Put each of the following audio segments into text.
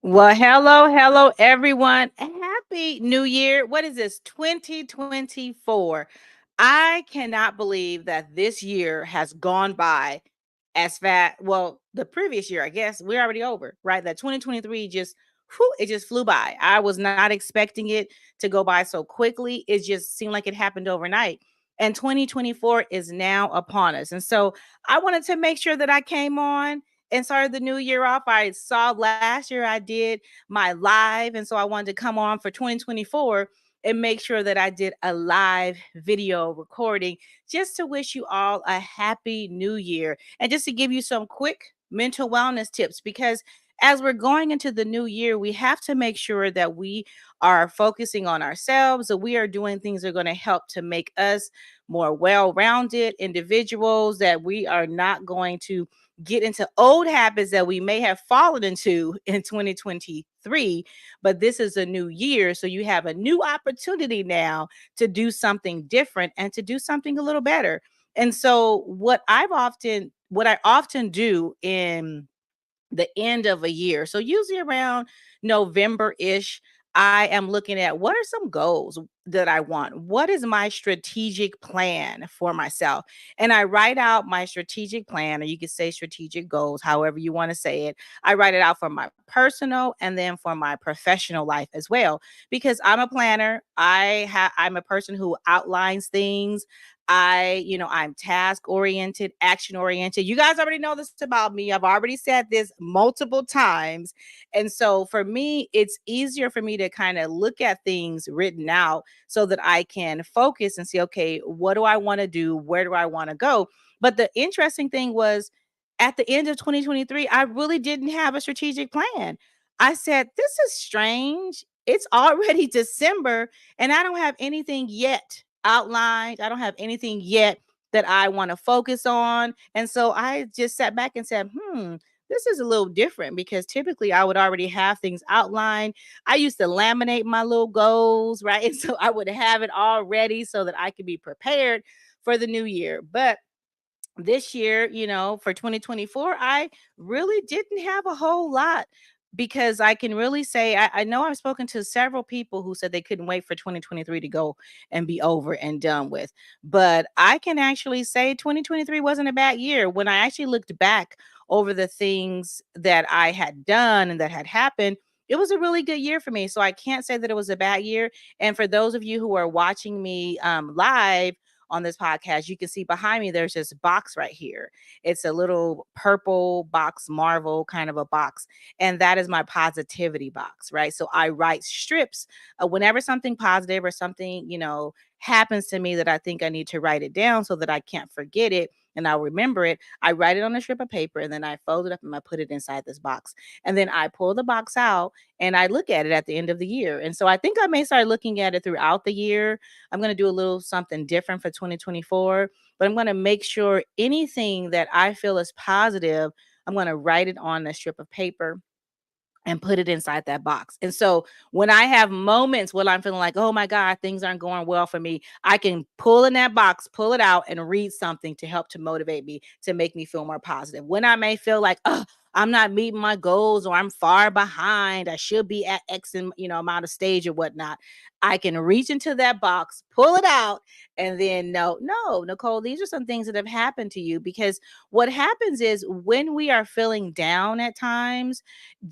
Well, hello, everyone. Happy New Year. What is this? 2024. I cannot believe that this year has gone by as fast. Well, the previous year, I guess we're already over, right? That 2023 just, whew, it just flew by. I was not expecting it to go by so quickly. It just seemed like it happened overnight. And 2024 is now upon us. And so I wanted to make sure that I came on and started the new year off. I saw last year I did my live, and so I wanted to come on for 2024 and make sure that I did a live video recording just to wish you all a happy new year and just to give you some quick mental wellness tips because as we're going into the new year, we have to make sure that we are focusing on ourselves, that we are doing things that are going to help to make us more well-rounded individuals, that we are not going to get into old habits that we may have fallen into in 2023. But this is a new year. So you have a new opportunity now to do something different and to do something a little better. And so what I often do in the end of a year. So usually around November-ish, I am looking at what are some goals that I want? What is my strategic plan for myself? And I write out my strategic plan, or you could say strategic goals, however you want to say it. I write it out for my personal and then for my professional life as well. Because I'm a planner. I'm a person who outlines things. I'm task oriented, action oriented. You guys already know this about me. I've already said this multiple times. And so for me, it's easier for me to kind of look at things written out so that I can focus and see, okay, what do I want to do? Where do I want to go? But the interesting thing was at the end of 2023, I really didn't have a strategic plan. I said, this is strange. It's already December and I don't have anything yet outlined. I don't have anything yet that I want to focus on. And so I just sat back and said, this is a little different because typically I would already have things outlined. I used to laminate my little goals, right? And so I would have it all ready so that I could be prepared for the new year. But this year, for 2024, I really didn't have a whole lot because I can really say I know I've spoken to several people who said they couldn't wait for 2023 to go and be over and done with. But I can actually say 2023 wasn't a bad year. When I actually looked back over the things that I had done and that had happened, it was a really good year for me. So I can't say that it was a bad year. And for those of you who are watching me live, on this podcast, you can see behind me, there's this box right here. It's a little purple box, Marvel kind of a box. And that is my positivity box, right? So I write strips whenever something positive or something, happens to me that I think I need to write it down so that I can't forget it and I'll remember it. I write it on a strip of paper and then I fold it up and I put it inside this box. And then I pull the box out and I look at it at the end of the year. And so I think I may start looking at it throughout the year. I'm going to do a little something different for 2024, but I'm going to make sure anything that I feel is positive, I'm going to write it on a strip of paper and put it inside that box. And so when I have moments where I'm feeling like, oh my God, things aren't going well for me, I can pull in that box, pull it out, and read something to help to motivate me, to make me feel more positive. When I may feel like, oh, I'm not meeting my goals or I'm far behind, I should be at X and amount of stage or whatnot, I can reach into that box, pull it out, and then no, Nicole, these are some things that have happened to you. Because what happens is when we are feeling down at times,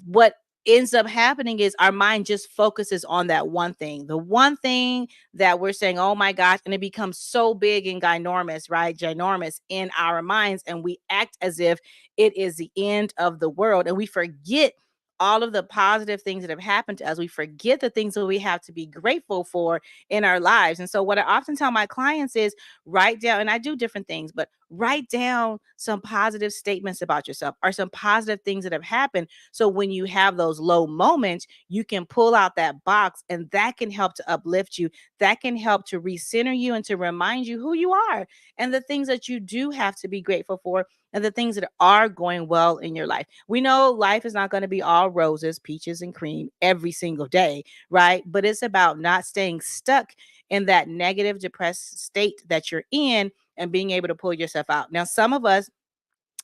what ends up happening is our mind just focuses on that one thing, the one thing that we're saying, oh my gosh, and it becomes so big and ginormous, right? Ginormous in our minds. And we act as if it is the end of the world. And we forget all of the positive things that have happened to us. We forget the things that we have to be grateful for in our lives. And so, what I often tell my clients is write down, and I do different things, but write down some positive statements about yourself or some positive things that have happened. So when you have those low moments, you can pull out that box and that can help to uplift you. That can help to recenter you and to remind you who you are and the things that you do have to be grateful for and the things that are going well in your life. We know life is not going to be all roses, peaches, and cream every single day, right? But it's about not staying stuck in that negative, depressed state that you're in and being able to pull yourself out. Now, some of us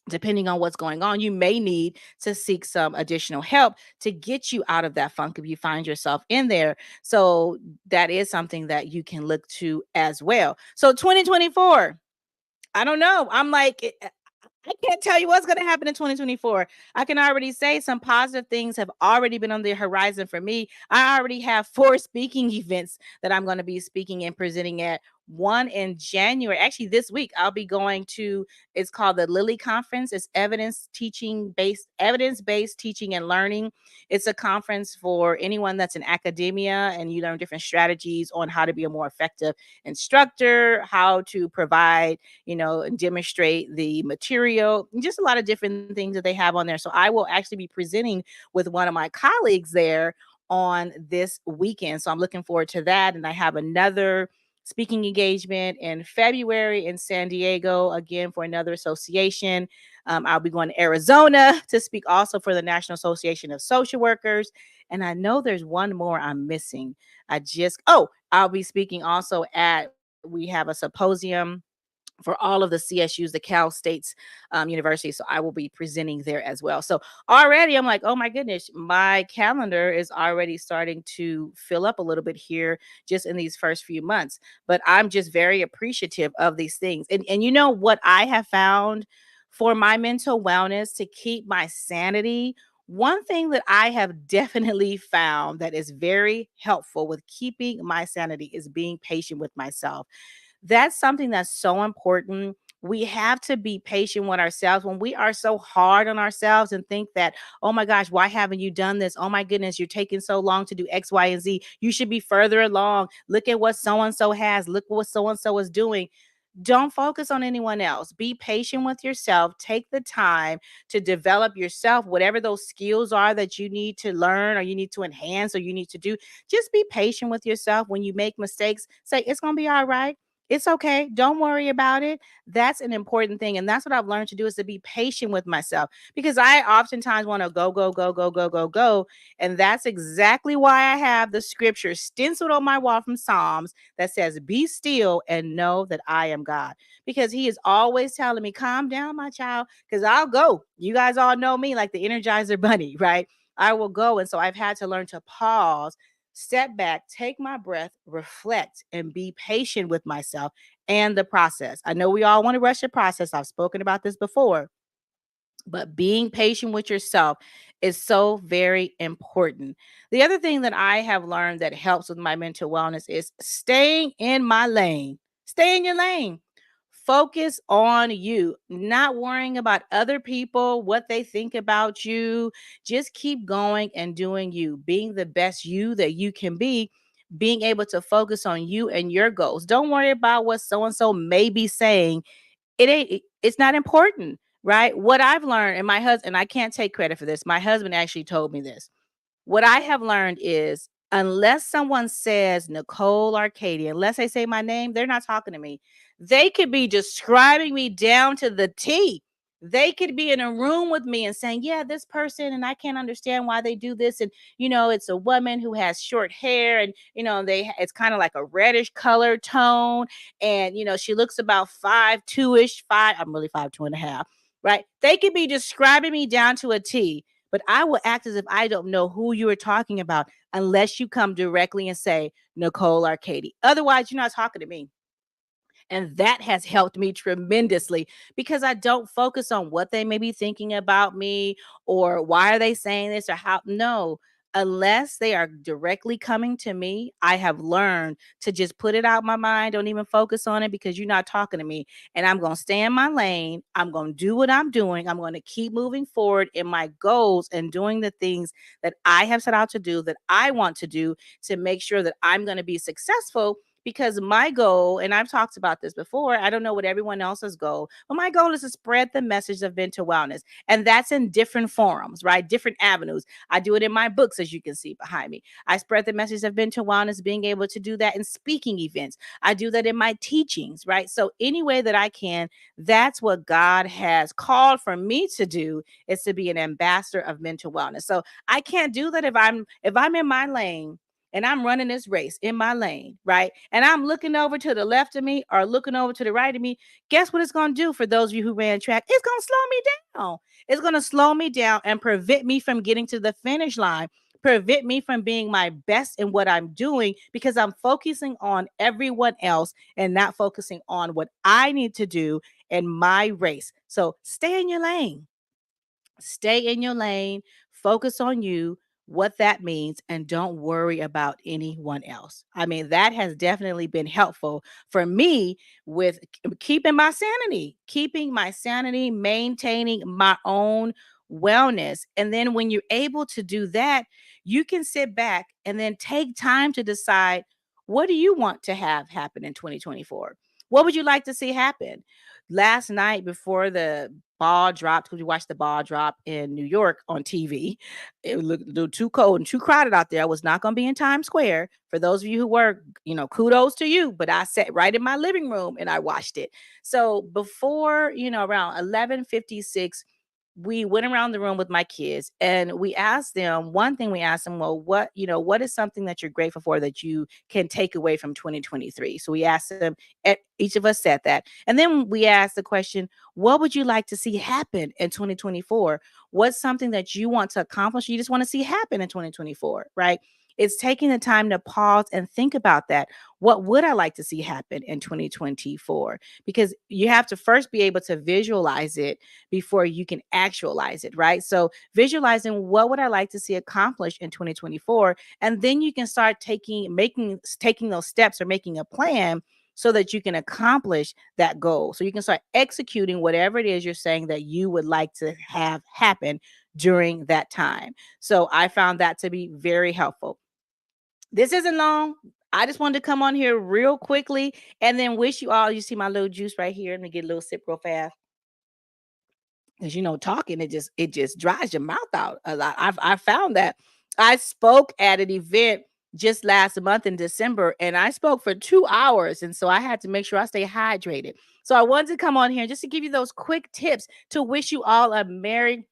depending on what's going on, you may need to seek some additional help to get you out of that funk if you find yourself in there. So that is something that you can look to as well. So 2024, I don't know. I'm like, I can't tell you what's going to happen in 2024. I can already say some positive things have already been on the horizon for me. I already have 4 speaking events that I'm going to be speaking and presenting at. One in January. Actually, this week I'll be going to, it's called the Lilly Conference. It's evidence-based teaching and learning. It's a conference for anyone that's in academia, and you learn different strategies on how to be a more effective instructor, how to provide, and demonstrate the material, just a lot of different things that they have on there. So I will actually be presenting with one of my colleagues there on this weekend. So I'm looking forward to that. And I have another speaking engagement in February in San Diego, again for another association. I'll be going to Arizona to speak also for the National Association of Social Workers. And I know there's one more I'm missing. I'll be speaking also we have a symposium for all of the CSUs, the Cal States University. So I will be presenting there as well. So already I'm like, oh my goodness, my calendar is already starting to fill up a little bit here just in these first few months. But I'm just very appreciative of these things. And you know what I have found for my mental wellness to keep my sanity? One thing that I have definitely found that is very helpful with keeping my sanity is being patient with myself. That's something that's so important. We have to be patient with ourselves when we are so hard on ourselves and think that, oh my gosh, why haven't you done this? Oh my goodness, you're taking so long to do X, Y, and Z. You should be further along. Look at what so and so has. Look what so and so is doing. Don't focus on anyone else. Be patient with yourself. Take the time to develop yourself, whatever those skills are that you need to learn or you need to enhance or you need to do. Just be patient with yourself. When you make mistakes, say, it's going to be all right. It's okay. Don't worry about it. That's an important thing. And that's what I've learned to do, is to be patient with myself, because I oftentimes want to go, go, go, go, go, go, go. And that's exactly why I have the scripture stenciled on my wall from Psalms that says, be still and know that I am God. Because he is always telling me, calm down, my child, because I'll go. You guys all know me like the Energizer Bunny, right? I will go. And so I've had to learn to pause, step back, take my breath, reflect, and be patient with myself and the process. I know we all want to rush the process. I've spoken about this before, but being patient with yourself is so very important. The other thing that I have learned that helps with my mental wellness is staying in my lane. Stay in your lane. Focus on you, not worrying about other people, what they think about you. Just keep going and doing you, being the best you that you can be, being able to focus on you and your goals. Don't worry about what so and so may be saying. It's not important, right? What I've learned, and my husband, I can't take credit for this, my husband actually told me this. What I have learned is, unless someone says Nicole or Katie, unless they say my name, they're not talking to me. They could be describing me down to the T. They could be in a room with me and saying, yeah, this person, and I can't understand why they do this. And, it's a woman who has short hair, and, it's kind of like a reddish color tone. And, she looks about 5'2" five. I'm really 5'2.5", right? They could be describing me down to a T, but I will act as if I don't know who you are talking about unless you come directly and say Nicole or Katie. Otherwise, you're not talking to me. And that has helped me tremendously, because I don't focus on what they may be thinking about me or why are they saying this or how. No, unless they are directly coming to me, I have learned to just put it out my mind. Don't even focus on it, because you're not talking to me. And I'm going to stay in my lane. I'm going to do what I'm doing. I'm going to keep moving forward in my goals and doing the things that I have set out to do, that I want to do, to make sure that I'm going to be successful. Because my goal, and I've talked about this before, I don't know what everyone else's goal, but my goal is to spread the message of mental wellness. And that's in different forums, right? Different avenues. I do it in my books, as you can see behind me. I spread the message of mental wellness, being able to do that in speaking events. I do that in my teachings, right? So any way that I can, that's what God has called for me to do, is to be an ambassador of mental wellness. So I can't do that if I'm in my lane and I'm running this race in my lane, right? And I'm looking over to the left of me or looking over to the right of me, guess what it's going to do for those of you who ran track? It's going to slow me down. It's going to slow me down and prevent me from getting to the finish line, prevent me from being my best in what I'm doing because I'm focusing on everyone else and not focusing on what I need to do in my race. So stay in your lane. Stay in your lane, focus on you, what that means, and don't worry about anyone else. I mean, that has definitely been helpful for me with keeping my sanity, maintaining my own wellness. And then when you're able to do that, you can sit back and then take time to decide, what do you want to have happen in 2024? What would you like to see happen? Last night before the ball dropped, because we watched the ball drop in New York on TV. It looked a little too cold and too crowded out there. I was not going to be in Times Square. For those of you who were, kudos to you. But I sat right in my living room and I watched it. So before, around 11:56, we went around the room with my kids and we asked them one thing. We asked them, well, what is something that you're grateful for that you can take away from 2023? So we asked them, each of us said that. And then we asked the question, what would you like to see happen in 2024? What's something that you want to accomplish? You just want to see happen in 2024, right? It's taking the time to pause and think about that. What would I like to see happen in 2024? Because you have to first be able to visualize it before you can actualize it, right? So visualizing what would I like to see accomplished in 2024, and then you can start taking those steps or making a plan so that you can accomplish that goal. So you can start executing whatever it is you're saying that you would like to have happen during that time. So I found that to be very helpful. This isn't long. I just wanted to come on here real quickly and then wish you all. You see my little juice right here. Let me get a little sip real fast. Because talking it just dries your mouth out a lot. I found that I spoke at an event just last month in December, and I spoke for 2 hours, and so I had to make sure I stay hydrated. So I wanted to come on here just to give you those quick tips to wish you all a merry.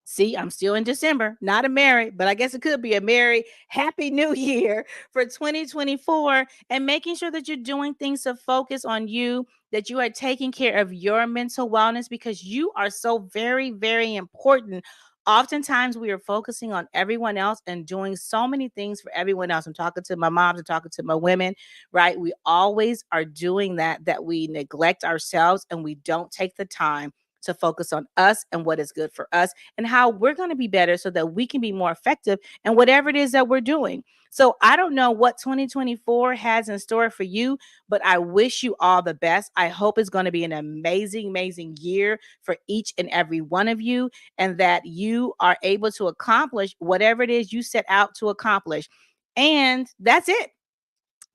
See, I'm still in December, not a merry, but I guess it could be a merry, happy new year for 2024, and making sure that you're doing things to focus on you, that you are taking care of your mental wellness because you are so very, very important. Oftentimes, we are focusing on everyone else and doing so many things for everyone else. I'm talking to my moms, I'm talking to my women, right? We always are doing that we neglect ourselves and we don't take the time to focus on us and what is good for us and how we're going to be better so that we can be more effective in whatever it is that we're doing. So I don't know what 2024 has in store for you, but I wish you all the best. I hope it's going to be an amazing, amazing year for each and every one of you, and that you are able to accomplish whatever it is you set out to accomplish. And that's it.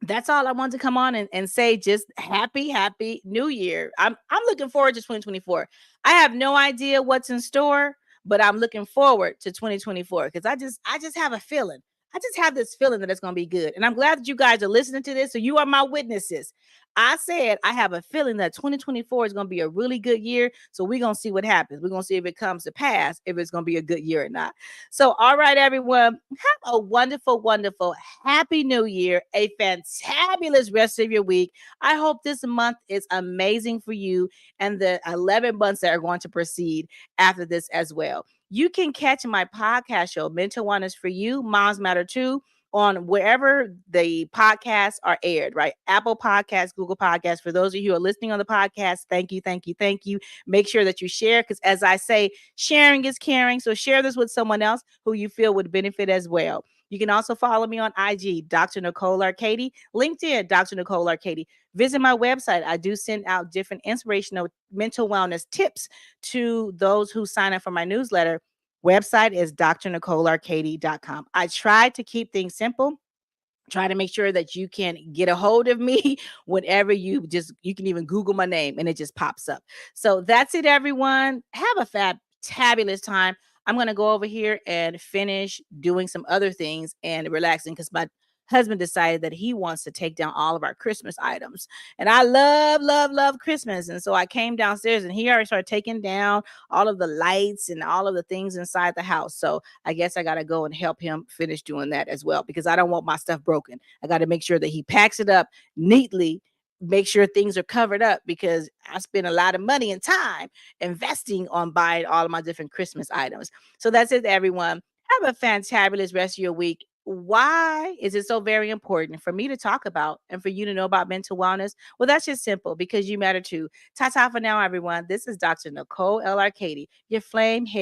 That's all I wanted to come on and say. Just happy new year. I'm looking forward to 2024. I have no idea what's in store, but I'm looking forward to 2024 because I just have a feeling. I just have this feeling that it's going to be good. And I'm glad that you guys are listening to this. So you are my witnesses. I said I have a feeling that 2024 is going to be a really good year. So we're going to see what happens. We're going to see if it comes to pass, if it's going to be a good year or not. So, all right, everyone, have a wonderful, wonderful, happy new year, a fantabulous rest of your week. I hope this month is amazing for you and the 11 months that are going to proceed after this as well. You can catch my podcast show, Mental Wellness for You, Moms Matter Too, on wherever the podcasts are aired, right? Apple Podcasts, Google Podcasts. For those of you who are listening on the podcast, thank you, thank you, thank you. Make sure that you share because, as I say, sharing is caring. So share this with someone else who you feel would benefit as well. You can also follow me on IG, Dr. Nicole Arcady, LinkedIn, Dr. Nicole Arcady. Visit my website. I do send out different inspirational mental wellness tips to those who sign up for my newsletter. Website is drnicolearcady.com. I try to keep things simple. Try to make sure that you can get a hold of me whenever you can even Google my name and it just pops up. So that's it, everyone. Have a fabulous time. I'm going to go over here and finish doing some other things and relaxing because husband decided that he wants to take down all of our Christmas items. And I love, love, love Christmas. And so I came downstairs and he already started taking down all of the lights and all of the things inside the house. So I guess I got to go and help him finish doing that as well, because I don't want my stuff broken. I got to make sure that he packs it up neatly, make sure things are covered up, because I spend a lot of money and time investing on buying all of my different Christmas items. So that's it, everyone. Have a fantabulous rest of your week. Why is it so very important for me to talk about and for you to know about mental wellness? Well, that's just simple, because you matter too. Ta ta for now, everyone. This is Dr. Nicole L. Arcady, your flame hair